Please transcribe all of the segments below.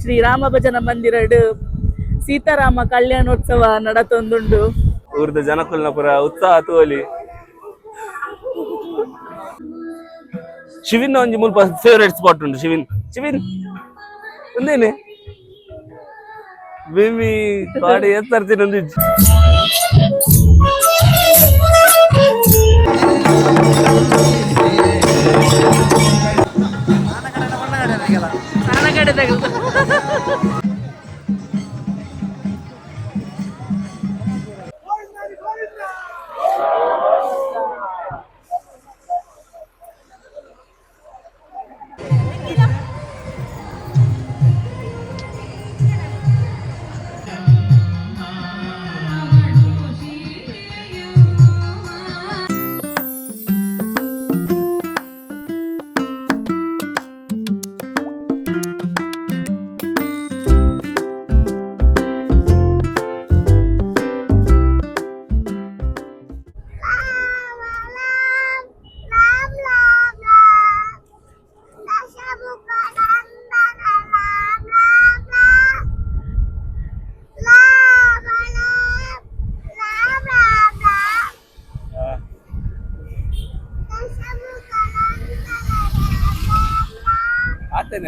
ಶ್ರೀರಾಮ ಭಜನ ಮಂದಿರಡ್ ಸೀತಾರಾಮ ಕಲ್ಯಾಣೋತ್ಸವ ನಡತೊಂದುಂಡು. ಊರ್ದ ಜನಕುಲ್ನ ಪುರ ಉತ್ಸಾಹ ತೋಲಿ ಶಿವಿನ್ ಒಂಜಿ ಮುಲ್ಪ ಫೇವರೇಟ್ ಸ್ಪಾಟ್ ಉಂಟು. ಶಿವಿನ್ ಒಂದೇನೆ ಬೇಬಿ ಕಾಡಿ ಎತ್ತರ್ತೀನಿ ಒಂದು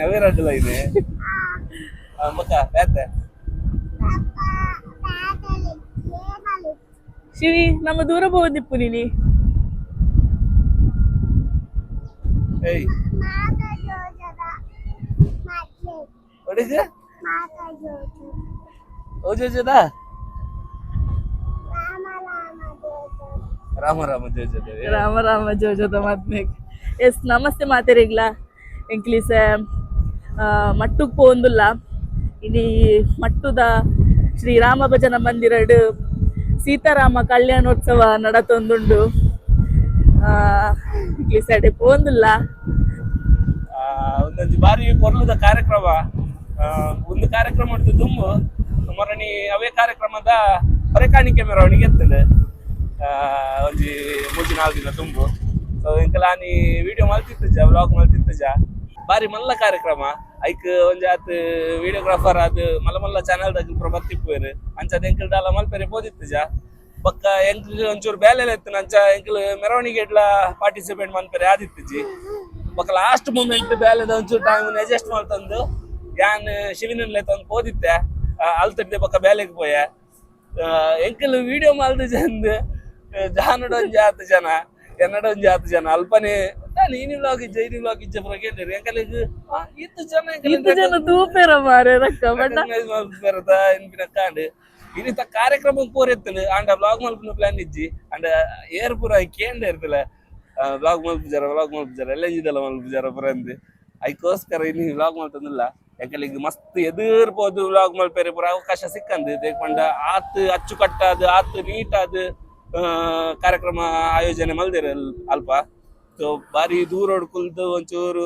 ಅವೇರಡ್ಲ ಇದೆ ಮಕ್ಕ ಬೇತೆ ಶಿವಿ ನಮ್ಮ ದೂರ ಬೋದಿಪ್ಪು ನೀನಿ ಏಯ್ what is it ಓಜೋಜದ ರಾಮ ರಾಮ ಜೋಜದ ರಾಮ ರಾಮ ಜೋಜದ ಮಾತ್ಮೇಗ್ ಎಸ್ ನಮಸ್ತೆ ಮಾತೆರೆಗ್ಲ ಎಂಕ್ಲಿಸ ಮಟ್ಟುಗ್ ಪೋಂದುಲ್ಲ ಇನಿ ಮಟ್ಟುದ ಶ್ರೀರಾಮ ಭಜನ ಮಂದಿರಡ್ ಸೀತಾರಾಮ ಕಲ್ಯಾಣೋತ್ಸವ ನಡತೊಂದುಂಡು. ಎಂಕ್ಲಿಸಡೆ ಪೋಂದುಲ್ಲ ಒಂದೊಂದು ಬಾರಿ ಕೊರ್ಲುದ ಕಾರ್ಯಕ್ರಮ ಒಂದು ಕಾರ್ಯಕ್ರಮ ಉಂಟು ದುಂಬು ಮರಣಿ ಅವೇ ಕಾರ್ಯಕ್ರಮದ ಹೊರೆಕಾಣಿಕೆ ಮೆರವಣಿಗೆ ಎತ್ತದ ಒಂಜಿ 3-4 ದಿನ ತುಂಬು. ಸೊ ಎಂಕಲಾನಿ ವಿಡಿಯೋ ಮಲ್ತಿತ್ತಜ ವ್ಲಾಗ್ ಮಲ್ತಿತ್ತಜ ಬಾರಿ ಮಲ್ಲ ಕಾರ್ಯಕ್ರಮ ಐಕ್ ಒಂಜಿ ಆತ್ ವಿಡಿಯೋಗ್ರಾಫರ್ ಅದು ಮಲ್ಲ ಮಲ್ಲ ಚಾನಲ್ ದಾಗ ಬರ್ತಿಪ್ಪೇರು ಅಂಚದ ಎಂಕಲ್ ದಾಲ ಮಲ್ಪೆರೆ ಪೋದಿತ್ತಜ ಬಕ್ಕ ಎಂಕಲ್ ಒಂಚೂರು ಬೇಲೆಲ್ಲ ಎತ್ತು ಅಂಚ ಎಂಕಲ್ ಮೆರವಣಿಗೆ ಇಡ್ಲ ಪಾರ್ಟಿಸಿಪೇಟ್ ಮನ್ಪೆರೆ ಆದಿತ್ತಜಿ ಬಕ್ಕ ಲಾಸ್ಟ್ ಮೂಮೆಂಟ್ ಬೇಲೆದ ಒಂಚೂರು ಟೈಮ್ ಅಡ್ಜಸ್ಟ್ ಮಾಡ್ತಂದು ಯಾನ್ ಶಿವಿನಲ್ಲಿ ತಂದು ಪೋದಿತ್ತೆ ಅಲ್ತಡ್ದೆ ಬಕ್ಕ ಬೇಲೆಗೆ ಪೋಯ ಎಂಕಲ್ ವಿಡಿಯೋ ಮಾಲ್ದ ಜಂದ್ ಜಾನಡೊಂಜಿ 10 ಜನ ಎನ್ನಡೊಂಜಿ 10 ಜನ ಅಲ್ಪನೆ ನೀನು ವ್ಲಾಗ್ ಇಜ್ಜ ಇದು ವ್ಲಾಗ್ ಇಜ್ಜ ಪುರ ಕೇಳಿರಿ ಎಂಕಲಿಗ್ ಇತ್ತು ಜನ ತೂಪೆರ ಮಾರೆ ರಕ್ಕ ಬರದ ಎನ್ಪಿನ ಕಾಂಡ್ ಇನಿತ ಕಾರ್ಯಕ್ರಮ ಪೂರೆತ್ತಲು ಅಂಡ ವ್ಲಾಗ್ ಮಲ್ಪನ ಪ್ಲಾನ್ ಇಜ್ಜಿ ಅಂಡ ಏರ್ ಪುರ ಕೇಂದ್ರ ಇರ್ತಲ್ಲ ವ್ಲಾಗ್ ಮಲ್ಪುಜಾರ ಎಲ್ಲ ಇದ್ದಲ್ಲ ಮಲ್ಪುಜಾರ ಪುರ ಅಂದ್ ಐಕೋಸ್ಕರ ಇನ್ನು ವ್ಲಾಗ್ ಮಲ್ತಂದಿಲ್ಲ ಎಂಕಲಿಗ್ ಮಸ್ತ್ ಎದುರ್ಬೋದು ವ್ಲಾಗ್ ಮಲ್ಪೆರೆ ಪುರ ಅವಕಾಶ ಸಿಕ್ಕಂದು ದೇಕೊಂಡ ಆತ್ ಅಚ್ಚುಕಟ್ಟಾದ ಆತ್ ನೀಟಾದ ಕಾರ್ಯಕ್ರಮ ಆಯೋಜನೆ ಮಲ್ದಿರ ಅಲ್ಪ. ಸೊ ಬಾರಿ ದೂರೋಡ್ ಕುಲ್ದು ಒಂಚೂರು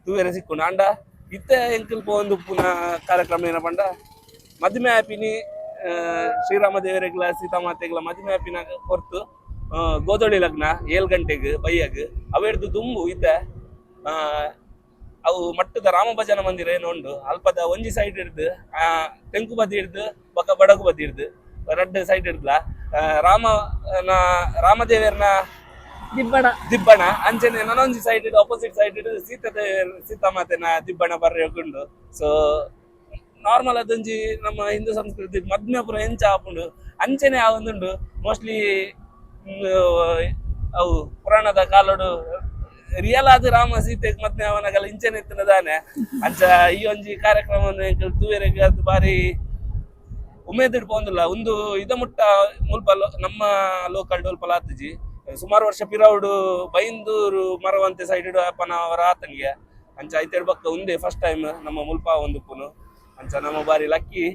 ತೂವೆರೆ ಸಿಕ್ಕೊಂಡು ಅಂಡ ಇತ್ತೆ ಎಂಕಲ್ ಒಂದು ಪುನಃ ಕಾರ್ಯಕ್ರಮ ಏನ ಪಂಡ ಮದುವೆ ಆಪಿನಿ ಶ್ರೀರಾಮ ದೇವರಿಗ್ಲ ಸೀತಾಮಾತೆಗ್ಲ ಮದುವೆ ಆಪಿನಾಗ ಹೊರ್ತು ಗೋದೋಳಿ ಲಗ್ನ 7 ಗಂಟೆಗೆ ಬೈಯಾಗ ಅವೇರ್ದು ದುಂಬು ಇತ್ತೆ ಅವು ಮಟ್ಟದ ರಾಮ ಭಜನ ಮಂದಿರ ಏನೋ ಉಂಡು ಅಲ್ಪದ ಒಂಜಿ ಸೈಡ್ ಹಿಡ್ದು ತೆಂಕು ಬದಿ ಹಿಡ್ದು ಬೊಕ್ಕ ಬಡಗು ಬದಿ ಹಿಡ್ದು 2 ಸೈಡ್ ಹಿಡ್ದಲ ರಾಮದೇವರನ ದಿಬ್ಬಣ ಅಂಚನೆ ನನೊಂಜಿ ಸೈಡ್ ಇಡು ಅಪೋಸಿಟ್ ಸೈಡ್ ಇಡು ಸೀತಾಮಾತೆನ ದಿಬ್ಬಣ ಬರ್ರೆ ಹೋಗುಂಡು. ಸೊ ನಾರ್ಮಲ್ ಅದೊಂಜಿ ನಮ್ಮ ಹಿಂದೂ ಸಂಸ್ಕೃತಿ ಮದ್ಮೆ ಪುರ ಎಂಚ ಆಪುಂಡು ಅಂಚನೆ ಆ ಒಂದುಂಡು ಮೋಸ್ಟ್ಲಿ ಅವು ಪುರಾಣದ ಕಾಲೋಡು ರಿಯಲ್ ಆದ ರಾಮ ಸೀತೆ ಮದ್ಮೆ ಅವನಗಲ್ಲ ಇಂಚನೆ ಇತ್ತನದಾನೆ ಅಂಚ ಈ ಒಂಜಿ ಕಾರ್ಯಕ್ರಮವನ್ನು ತೂವೆರೆಗೆ ಅದು ಬಾರಿ ಉಮೇದ್ ಇಡ್ಪೊಂದಿಲ್ಲ ಒಂದು ಇದ ಮುಟ್ಟ ಮುಲ್ಪ ನಮ್ಮ ಲೋಕಲ್ ಡೋಲ್ಪಲ ಆತಜಿ ಸುಮಾರು ವರ್ಷ ಪಿರೌಡು ಬೈಂದೂರು ಮರವಂತೆ ಸೈಡ್ ಅಪ್ಪನ ಅವರ ಆತನಿಗೆ ಅಂಚ ಐತೆ ಬಕ್ಕ ಒಂದೇ ಫಸ್ಟ್ ಟೈಮ್ ನಮ್ಮ ಮುಲ್ಪ ಒಂದು ಪುನು ಅಂಚ ನಮ್ಮ ಬಾರಿ ಲಕ್ಕಿ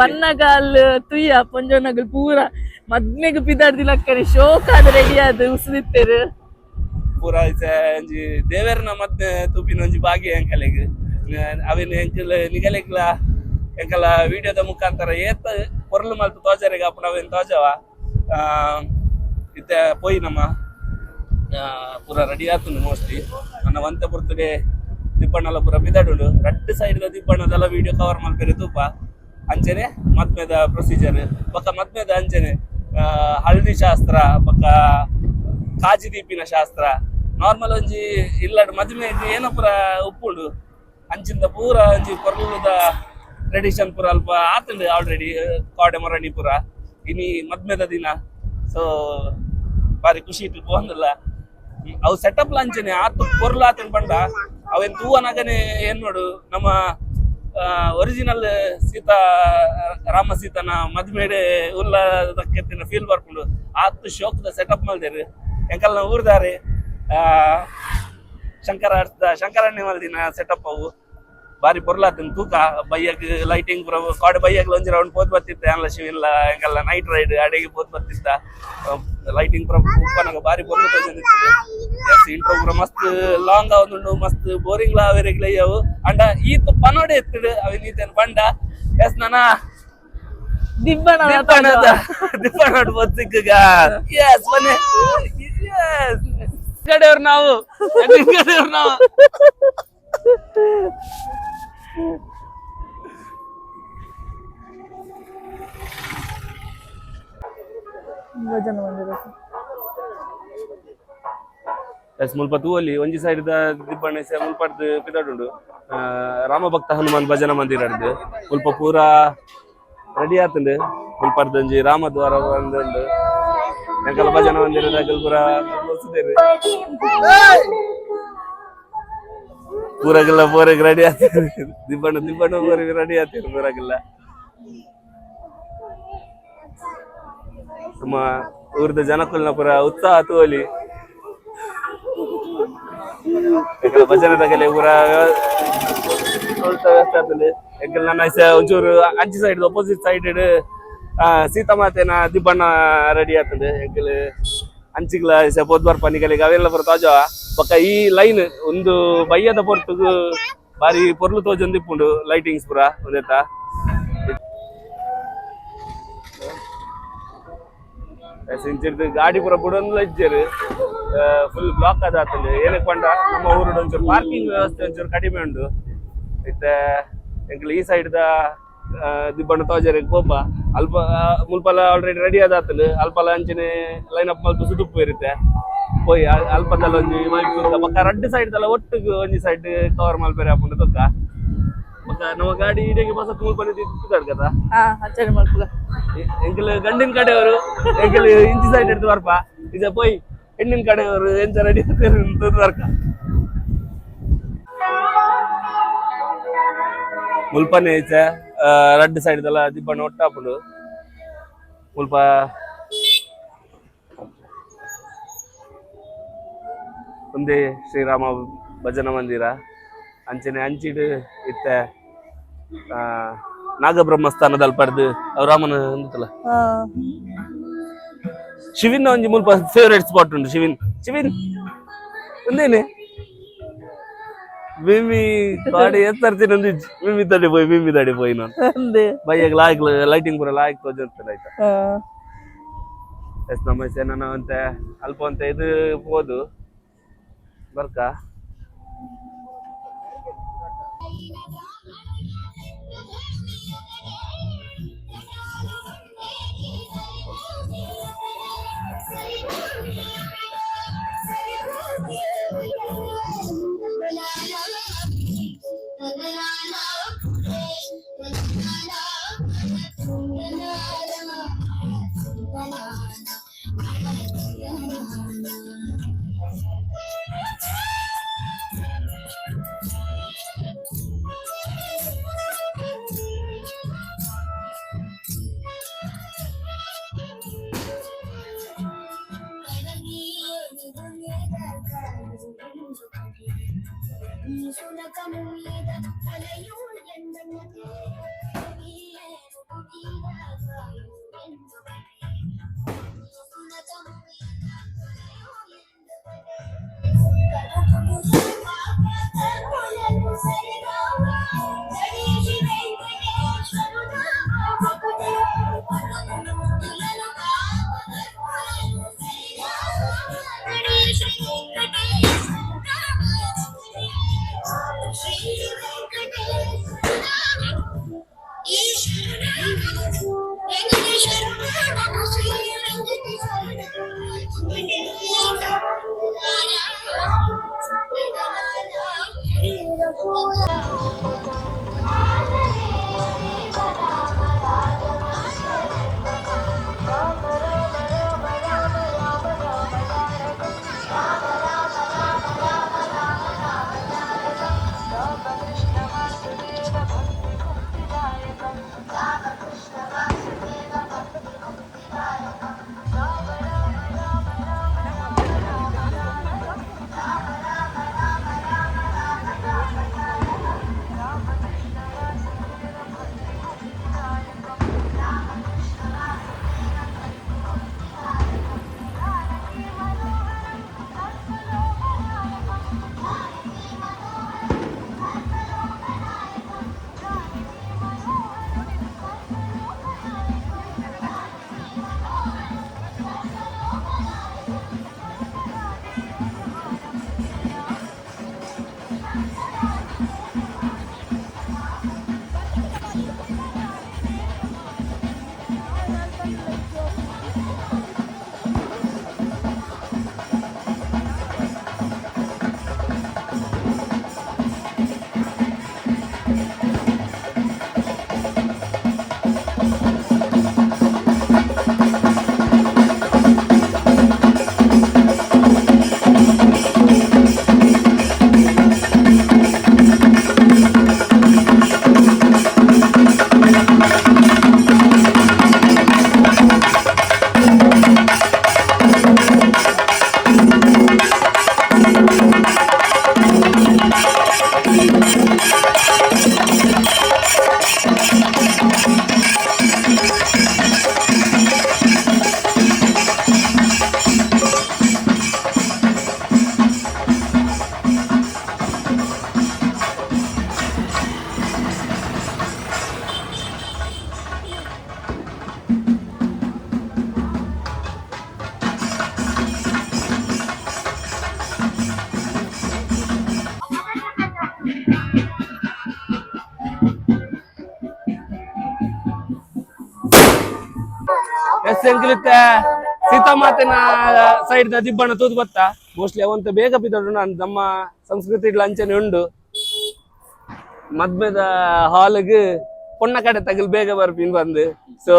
ಬನ್ನಗಾಲ್ ತುಯ್ಯ ಪೊಂಜೋನಗಲ್ ಪೂರ ಮದ್ಮೆಗ್ ಪಿದಾಡ್ದಿ ಲಕ್ಕನೆ ಶೋಕ ಆದ ರೆಡಿ ಆದ ಉಸಿದಿತ್ತೇರು ಪೂರ ಒಂಜಿ ದೇವರನ ಮದ್ಮೆ ತೂಪಿನ ಒಂಜಿ ಭಾಗಿ ಎಂಕಲೆಗ್ ಅವಿನ ಎಂಕಲ್ ನಿಗಲೆಗ್ಲ ಎಂಕಲ ವಿಡಿಯೋದ ಮುಖಾಂತರ ಏತ ಪೊರ್ಲು ಮಲ್ತು ತೋಜರೆಗೆ ಅಪ್ಪನ ಅವೇನು ತೋಜವ ಇತ್ತೆ ಪೋಯಿ ನಮ್ಮ ಪೂರ ರೆಡಿ ಆತುಂಡು ಮೋಸ್ಟ್ಲಿ ನನ್ನ ಒಂತೆ ಬರ್ತಡೆ ದಿಬ್ಬಣ್ಣಲ ಪೂರ ಪಿದಾಡುಂಡು ರಡ್ಡ್ ಸೈಡ್ ದಿಬ್ಬಣ್ಣದೆಲ್ಲ ವಿಡಿಯೋ ಕವರ್ ಮಲ್ಪೆರೆ ತೂಪ ಅಂಚನೆ ಮದ್ಮೆದ ಪ್ರೊಸೀಜರ್ ಬೊಕ್ಕ ಮದ್ಮೆದ ಅಂಚನೆ ಹಳದಿ ಶಾಸ್ತ್ರ ಬೊಕ್ಕ ಕಾಜಿ ದೀಪಿನ ಶಾಸ್ತ್ರ ನಾರ್ಮಲ್ ಒಂಜಿ ಇಲ್ಲಡ್ ಮದ್ಮೆಗ್ ಏನೋ ಪೂರ ಉಪ್ಪುಂಡು ಅಂಚಿಂದ ಪೂರ ಒಂಜಿ ಪೊರ್ಲುದ ಟ್ರೆಡಿಷನ್ ಪೂರ ಅಲ್ಪ ಆತುಂಡು ಆಲ್ರೆಡಿ ಕಾಡೆ ಮೊರಣಿ ಪೂರ ಇನಿ ಮದ್ಮೆದ ದಿನ ಸೊ ಬಾರಿ ಖುಷಿ ಇಟ್ಟು ಪೋಂದಿಲ್ಲ ಅವು ಸೆಟಪ್ ಲಂಚನೆ ಆತು ಪೊರ್ಲು ಆತನ್ ಬಂಡ ಅವೇನ್ ತೂವನಾಗನೆ ಏನ್ ನೋಡು ನಮ್ಮ ಒರಿಜಿನಲ್ ಸೀತಾ ರಾಮ ಸೀತನ ಮದ್ಮೇಡೆ ಉಲ್ಲದಕ್ಕೆತ್ತಿನ ಫೀಲ್ ಬರ್ಕೊಂಡು ಆತು ಶೋಕದ ಸೆಟಪ್ ಮಲ್ದೇರು ಎಂಕಲ್ನ ಊರ್ದಾರೆ ಶಂಕರಣ್ಣ ಮಲ್ದಿನ ಸೆಟಪ್ ಅವು ಬಾರಿ ಪೊರ್ಲಾತನ್ ತೂಕ ಬೈಯಗ್ ಲೈಟಿಂಗ್ ಪೂರ ಕಾಡು ಬೈಯಗ್ ಒಂಜಿ ರೌಂಡ್ ಪೋತ್ ಬರ್ತಿತ್ತ ಎಲ್ಲ ಶಿವಿಲ್ಲ ಎಂಕಲ್ಲ ನೈಟ್ ರೈಡ್ ಅಡೆಗೆ ಪೋತ್ ಬರ್ತಿತ್ತ ಲೈಟಿಂಗ್ ಪೂರ ಉಪ್ಪನಾಗ ಬಾರಿ ಪೊರ್ಲು ತೋಜಂದಿತ್ತು ಎಸ್ ಇಂಟ್ರೋ ಪೂರ ಮಸ್ತ್ ಲಾಂಗ್ ಆವೊಂದುಂಡು ಮಸ್ತ್ ಬೋರಿಂಗ್ ಲ ಅವೆರೆಗ್ಲ ಅಯ್ಯವು ಅಂಡ ಈತ್ ಪನೋಡೆ ಎತ್ತಿಡು ಅವಿನ ಈತೇನು ಬಂಡ ಎಸ್ ನನ್ನ ದಿಬ್ಬಣ ಬೊತ್ತಿಗ ಎಸ್ ಬನ್ನಿ ಎಸ್ ಕಡೆಯವ್ರು ನಾವು ಭಜನ ಮಂದಿರ ಎಸ್ ಮುಲ್ಪ ತೂವಲ್ಲಿ ಒಂಜಿ ಸೈಡ್ ದಿಬ್ಬಣ್ಣ ಮುಲ್ಪಡ್ದು ಪಿದಾಡುಂಡು ರಾಮಭಕ್ತ ಹನುಮಾನ್ ಭಜನ ಮಂದಿರ ಅಡ್ದು ಮುಲ್ಪ ಪೂರ ರೆಡಿ ಆತುಂಡು ಮುಲ್ಪಡ್ದು ಒಂಜಿ ರಾಮದ್ವಾರ ಒಂದುಂಡು ಎಂಕಲ್ ಭಜನ ಮಂದಿರದಾಗ ಪೂರ ಬಸ್ಸುದೇರು ಪೂರಗೆಲ್ಲ ಪೂರಗೆ ರೆಡಿ ಆಗ್ತಿರು ದಿಬ್ಬಣ್ಣ ಪೂರಿಗೆ ರೆಡಿ ಆಗ್ತಿರು ಪೂರಗೆಲ್ಲ ನಮ್ಮ ಊರ್ದ ಜನಕ್ಕಲ್ನ ಪೂರ ಉತ್ಸಾಹ ತೋಲಿ ಭಜನದಾಗಲೇ ಪೂರ ವ್ಯವಸ್ಥೆ ಆಗ್ತದೆ ಯಾಕಂದ್ರೆ ನನ್ನ ಒಂಚೂರು ಅಂಚಿ ಸೈಡ್ ಅಪೋಸಿಟ್ ಸೈಡ್ ಸೀತಾಮಾತೆನ ದಿಬ್ಬಣ್ಣ ರೆಡಿ ಆಗ್ತದೆ ಯಾಕಂದ್ರೆ ಅಂಚಿಗ್ಲ ಪೋದ್ಬಾರ್ ಪನಿಗಳಿಗೆ ಅವೆಲ್ಲ ಪೂರ ತಾಜಾ ಬೊಕ್ಕ ಈ ಲೈನ್ ಒಂದು ಬಯ್ಯದ ಪೊರ್ತುಗು ಬಾರಿ ಪೊರ್ಲು ತೋಜೊಂದಿಪ್ಪುಂಡು ಲೈಟಿಂಗ್ಸ್ ಪೂರ ಒಂದೇತ ಇಂಚಿರ್ದು ಗಾಡಿ ಪೂರ ಬುಡೊಂದು ಇಜ್ಜರು ಫುಲ್ ಬ್ಲಾಕ್ ಆದಾತಂದು ಏನಕ್ಕೆ ಪಂಡ ನಮ್ಮ ಊರುಡು ಒಂಚೂರು ಪಾರ್ಕಿಂಗ್ ವ್ಯವಸ್ಥೆ ಒಂಚೂರು ಕಡಿಮೆ ಉಂಡು ಮತ್ತೆ ಎಂಕ್ಲು ಈ ಸೈಡ್ ದಿಬ್ಬಣ್ಣ ತೋಜರಿಗೆ ಪೋಪ ಅಲ್ಪ ಮುಲ್ಪಲ ಆಲ್ರೆಡಿ ರೆಡಿ ಆದಾತಂದು ಅಲ್ಪಲ ಅಂಚಿನ ಲೈನ್ ಅಪ್ ಮಲ್ತು ಸುದುಪ್ಪು ಇರುತ್ತೆ ಪೋಯಿ ಅಲ್ಪದಲ್ಲ ಒಂಜಿ ಮಲ್ಪುದ ಬೊಕ್ಕ ರಡ್ಡ್ ಸೈಡ್ ಒಟ್ಟಿಗೆ ಒಂಜಿ ಸೈಡ್ ಕವರ್ ಮಲ್ಪೆರೆ ಹಾಕೊಂಡು ತೊಕ್ಕ ಬೊಕ್ಕ ನಮ್ಮ ಗಾಡಿ ಇಡೆಗೆ ಬಸ ಮುಲ್ಪನೆ ತಿದ್ದಾಡ್ ಕದ ಎಂಕಲ್ ಗಂಡಿನ ಕಡೆಯವರು ಎಂಕಲ್ ಇಂಚಿ ಸೈಡ್ ಹಿಡಿದು ಬರ್ಪ ಈಗ ಪೋಯಿ ಹೆಣ್ಣಿನ ಕಡೆಯವರು ಎಂತ ರೆಡಿ ಬರ್ಕ ಮುಲ್ಪನೆ ಐತೆ ರಡ್ಡ್ ಸೈಡ್ ದಿಬ್ಬಣ್ಣ ಒಟ್ಟಾಪುಂಡು ಮುಲ್ಪ ಒಂದೇ ಶ್ರೀರಾಮ ಭಜನ ಮಂದಿರ ಅಂಚನೆ ಅಂಚಿಡು ಇತ್ತೆ ನಾಗಬ್ರಹ್ಮಸ್ಥಾನದಲ್ಲಿ ಪಡೆದು ಅವ್ರ ರಾಮನ ಅಂದಲ್ಲ ಶಿವಿನ್ ಒಂಜಿ ಮುಲ್ಪ ಫೇವ್ರೇಟ್ ಸ್ಪಾಟ್ ಉಂಟು ಶಿವಿನ್ ಒಂದೇನೆ ಬಿಮ್ಮಿ ಕಾಡಿ ಎತ್ತರ್ತೀನಿ ಒಂದು ಬಿಮ್ಮಿ ತಡಿ ಪೋಯಿ ನಾನು ಬೈಯಾಗ ಲೈಟಿಂಗ್ ಪೂರ ಲಾಯ್ಕ್ ತೋಜರ್ತದೆ ಆಯ್ತಾ ಎಸ್ ನಮ್ಮ ಸೇನ ಅಂತ ಅಲ್ಪ ಅಂತ ಇದು ಹೋದು ಬರ್ಕ ಎಸ್ ಎಂಕ್ಲಿತ್ತ ಸೀತಾಮಾತೆನ ಸೈಡ್ ದ ದಿಬ್ಬಣ ತೂದು ಬತ್ತ ಮೋಸ್ಟ್ಲಿ ಅವಂತ ಬೇಗ ಬಿದ್ದಡು ನಾನು ನಮ್ಮ ಸಂಸ್ಕೃತಿ ಅಂಚನೆ ಉಂಡು ಮದ್ಮೆದ ಹಾಲ್ಗ್ ಪೊಣ್ಣ ಕಡೆ ತಗಲ್ ಬೇಗ ಬರ್ಪಿನ್ ಬಂದು ಸೊ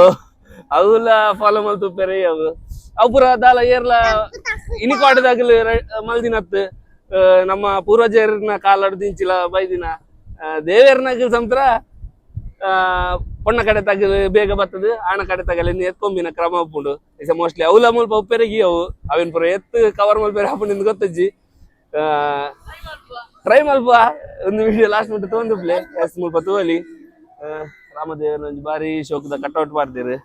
ಅವಲ ಫಾಲೋ ಮಲ್ ತುಪ್ಪೆರೆ ಅವು ಅವು ಪುರ ದಾಲ ಏರ್ಲ ಇನಿಕಾಡದಾಗಲು ಮಲ್ದಿನತ್ ನಮ್ಮ ಪೂರ್ವಜರ್ನ ಕಾಲಾಡ್ ದಿಂಚಿಲ ಬೈದಿನ ದೇವೇರ್ನಾಗ ಸಂತರ ಪೊಣ್ಣ ಕಡೆ ತಗಲು ಬೇಗ ಬರ್ತದೆ ಆಣ ಕಡೆ ತಗಲಿ ಎತ್ಕೊಂಬಿನ ಕ್ರಮ ಉಪ್ಪುಂಡು ಇಸ ಮೋಸ್ಟ್ಲಿ ಅವಲ ಮುಲ್ಪ ಉಪ್ಪೆರಗಿ ಅವು ಅವೇನ್ ಪುರ ಎತ್ತು ಕವರ್ ಮಲ್ಪೆರೆ ಹಾಪುಂಡು ಗೊತ್ತಜ್ಜಿ ಟ್ರೈ ಮಲ್ಪ ಒಂದು ವಿಡಿಯೋ ಲಾಸ್ಟ್ ಮುಟ್ಟ ತೊಂದುಪ್ಲೆ ಎಸ್ ಮುಲ್ಪ ತೋಲಿ ರಾಮದೇವನ ಬಾರಿ ಶೋಕದ ಕಟ್ಔಟ್ ಮಾಡ್ತೀರಿ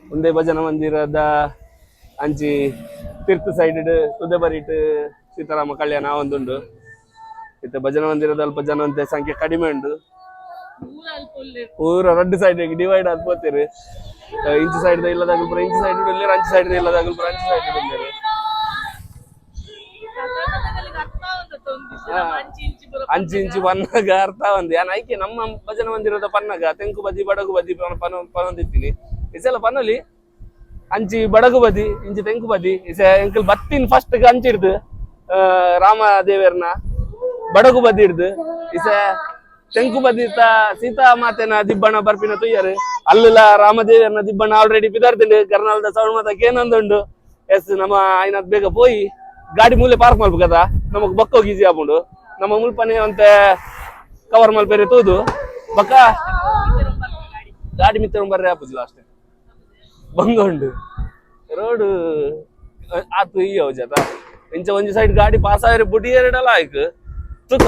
ಒಂದೇ ಭಜನ ಮಂದಿರದ ಅಂಚಿ ತೀರ್ಥ ಸೈಡ್ ತುದೆ ಬರಿಟ್ ಸೀತಾರಾಮ ಕಲ್ಯಾಣ ಒಂದುಂಡು ಇತ್ತ ಭಜನ ಮಂದಿರದ ಅಲ್ಪ ಜನಂತೆ ಸಂಖ್ಯೆ ಕಡಿಮೆ ಉಂಡು ಪೂರ ಎರಡು ಸೈಡ್ ಡಿವೈಡ್ ಆದ್ ಹೋಗ್ತೀರಿ ಇಂಚು ಸೈಡ್ ಇಲ್ಲದಾಗಲ್ ಪುರ ಇಂಚು ಸೈಡ್ ಇಲ್ಲರ ಅಂಚು ಸೈಡ್ ಇಲ್ಲದಾಗಲ್ ಪುರ ಅಂಚು ಸೈಡ್ ಇಲ್ಲರಿ ಅಂಚಿ ಇಂಚು ಪನ್ನಗ ಅರ್ಥ ಒಂದು ಏನ್ ಆಯ್ಕೆ ನಮ್ಮ ಭಜನ ಮಂದಿರದ ಪನ್ನಗ ತೆಂಕು ಬದಿ ಬಡಗು ಬದಿ ಪನೊಂದಿತ್ತೀನಿ ಇಸೆಲ್ಲ ಪನ್ನಲಿ ಅಂಚಿ ಬಡಗು ಬದಿ ಇಂಚಿ ತೆಂಕು ಬದಿ ಇಸ ಎಂಕಲ್ ಬತ್ತಿನ ಫಸ್ಟ್ ಅಂಚಿಡ್ದು ರಾಮ ದೇವೇರ್ನ ಬಡಗು ಬದಿ ಹಿಡ್ದು ಇಸ ತೆಂಕು ಬದಿ ಸೀತಾ ಮಾತೆನ ದಿಬ್ಬಣ ಬರ್ಪಿನ ತುಯ್ಯರು ಅಲ್ಲ ರಾಮದೇವರ್ನ ದಿಬ್ಬಣ ಆಲ್ರೆಡಿ ಪಿದಾರ್ತಿಂಡು ಕರ್ನಾಲ್ದ ಸೌಂಡ್ ಮಾತಕ್ಕೆ ಏನೊಂದುಂಡು ಎಸ್ ನಮ್ಮ ಐನಾದ್ ಬೇಗ ಪೋಯಿ ಗಾಡಿ ಮೂಲೆ ಪಾರ್ಕ್ ಮಾಡ್ಬೇಕು కదా ನಮಗ್ ಬಕ್ಕೋಗಿ ಈಸಿ ಆಪುಂಡು ನಮ್ಮ ಮುಲ್ಪನೆ ಅಂತ ಕವರ್ ಮಲ್ಪೆರೆ ತೂದು ಬಕ್ಕ ಗಾಡಿ ಮಿತ್ರ ಬರ್ರೆ ಆಪುದಿಲ್ಲ ಅಷ್ಟೇ ಬಂಗೊಂಡು ರೋಡ್ ಆತು ಈ ಜತ ಇಂಚ ಒಂಜಿ ಸೈಡ್ ಗಾಡಿ ಪಾಸ್ ಆದ್ರೆ ಬುಡಿ ಎರಡಲ್ಲ ಆಯ್ತು ತುಕ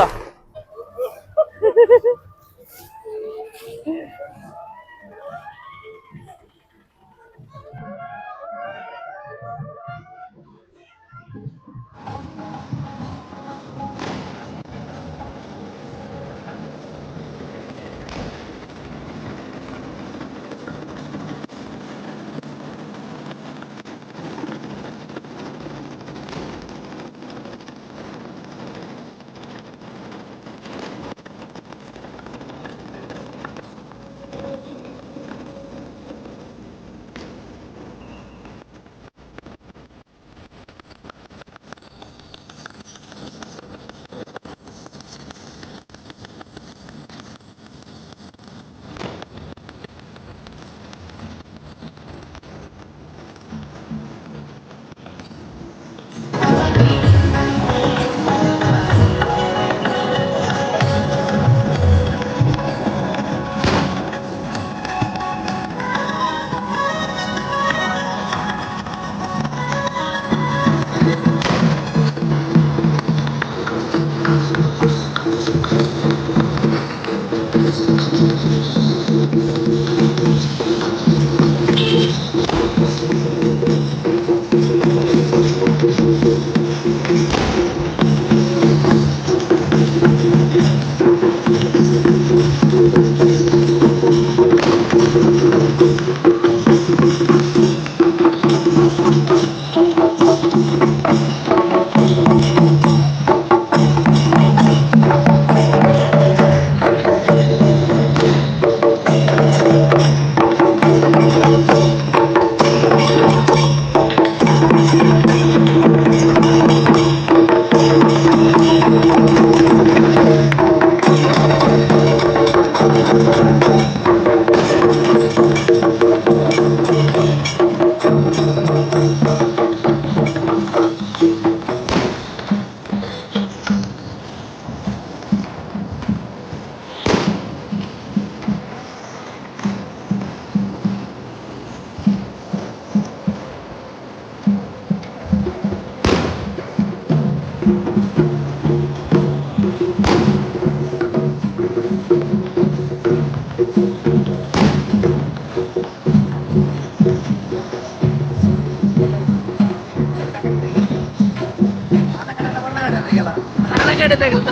ಕಡೆ ತಗೊಳ್ತ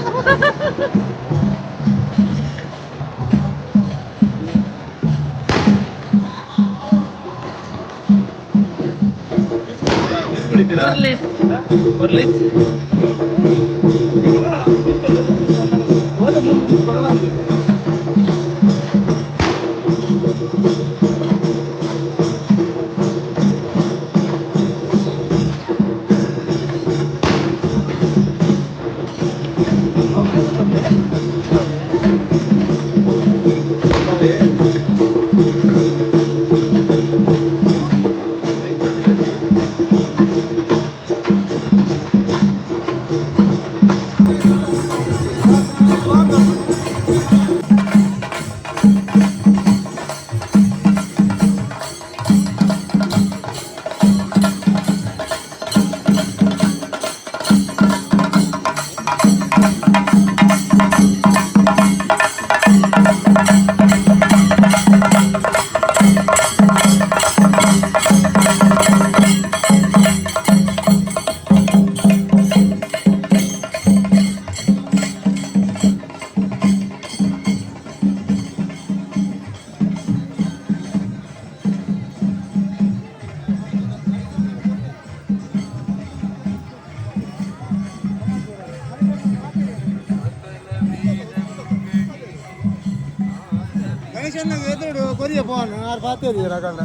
ಎದುರು ಕೊರಿಯ ಫೋನ್ ಯಾರು ಪಾತೇರಿ ರಗಲ್ಲ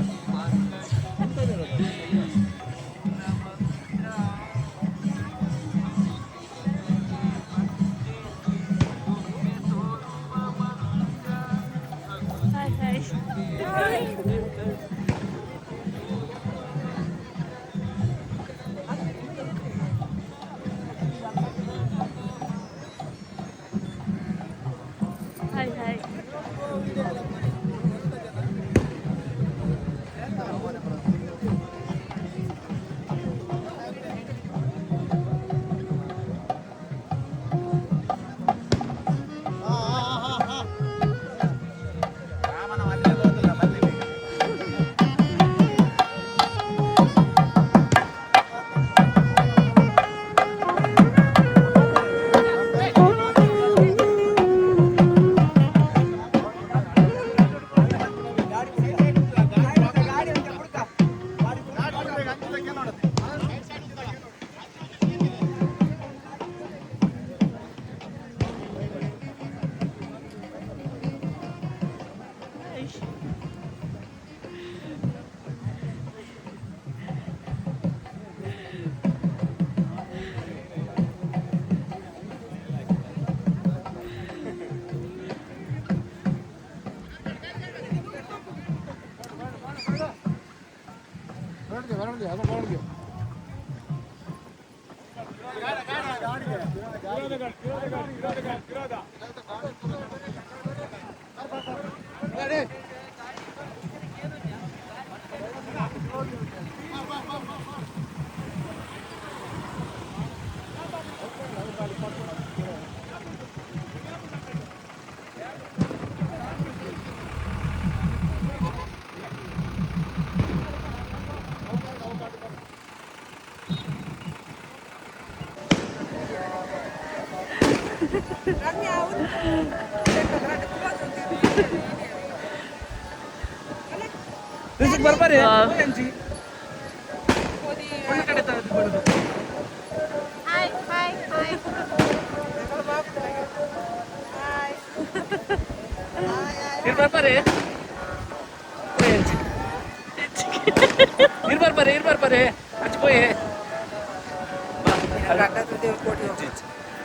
ಬರ್ಬಾರಿ ಇರ್ಬಾರ್ಬಾರಿ ಹಚ್ಚಿಪೋಯಿ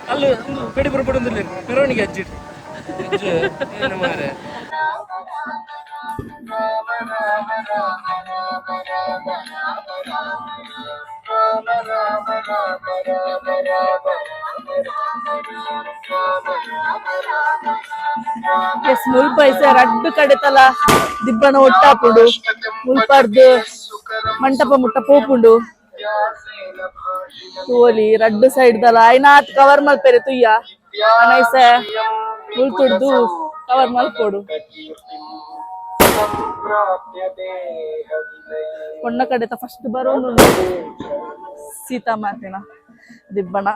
ಅಲ್ಲೂ ಕಡಿ ಬರ್ಬಿಡೋದಿಲ್ಲ ಮೆರವಣಿಗೆ ಹಚ್ಚಿಟ್ಟು ಏನು ಮಾರೆ ಎಸ್ ಮುಲ್ಪ ಸರ್ ಅಡ್ಡು ಕಡೆತಲ ದಿಬ್ಬನ ಒಟ್ಟಾಪುಂಡು ಮುಲ್ಪಾರ್ದು ಮಂಟಪ ಮುಟ್ಟ ಪೋಪುಂಡು ತೋಲಿ ರಡ್ಡು ಸೈಡ್ ದಲ ಐನಾತ್ ಕವರ್ ಮಲ್ಪೆರೆ ತುಯ್ಯ ನೈಸ ಮುಲ್ತುಡ್ದು ಕವರ್ ಮಲ್ಪೋಡು ಕೊಣ್ಣ ಕಡೆತ ಫಸ್ಟ್ ಬರೋದು ಸೀತಾ ಮಾತೆನ ದಿಬ್ಬಣ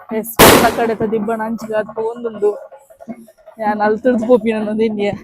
ಎಸ್ ಕಡೆತ ದಿಬ್ಬಣ ಅಂಚಿಗೆ ಅದು ಒಂದೊಂದು ನಾನು ಅಲ್ಲಿ ತಿಳಿದು ಪೋಪಿ ನನ್ನೊಂದು ಇಂಡಿಯಾ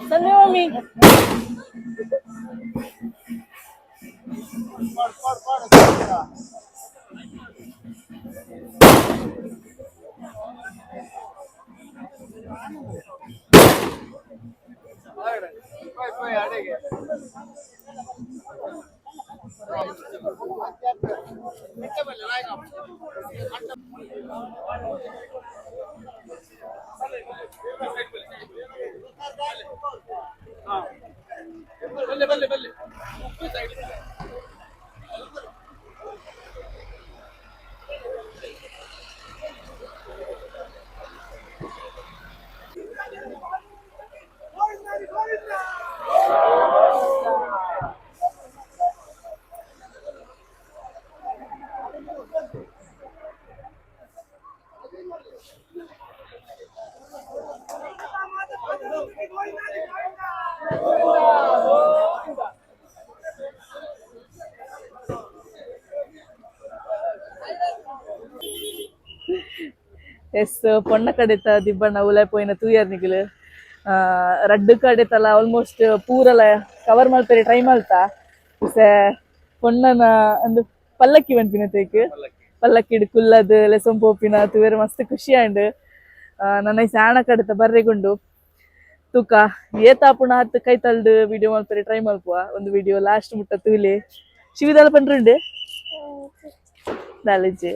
ಸಂಜೆ ಮಮ್ಮಿ ಎಸ್ ಪೊಣ್ಣ ಕಡೆತ ದಿಬ್ಬಣ್ಣ ಉಲಾಯ್ ಪೋಯಿನ ತೂಯರ್ ನಿಗುಲು ರಡ್ಡು ಕಡೆತಲ ಆಲ್ಮೋಸ್ಟ್ ಪೂರಲ ಕವರ್ ಮಲ್ಪೆರೆ ಟ್ರೈ ಮಲ್ತಾ ಪೊಣ್ಣನ ಒಂದು ಪಲ್ಲಕ್ಕಿ ಬಂಪಿನ ತೇಕ್ ಪಲ್ಲಕ್ಕಿಡ್ ಕುಲ್ಲದ್ ಲೆಸೊಂ ಪೋಪಿನ ತೂವೆರೆ ಮಸ್ತ್ ಖುಷಿ ಆಂಡ್ ನನ್ನ ಸ್ಯಾಣ ಕಡೆತ ಬರ್ರೆಗುಂಡು ತೂಕ ಏತಾಪುಣ ಹತ್ತು ಕೈ ತಳ್ದು ವಿಡಿಯೋ ಮಲ್ಪೆರೆ ಟ್ರೈ ಮಲ್ಪುವ ಒಂದು ವಿಡಿಯೋ ಲಾಸ್ಟ್ ಮುಟ್ಟ ತೂಲೆ ಶಿವಿದಲ ಪಂಡ್ರುಂಡೆ ದಾಲಜೆ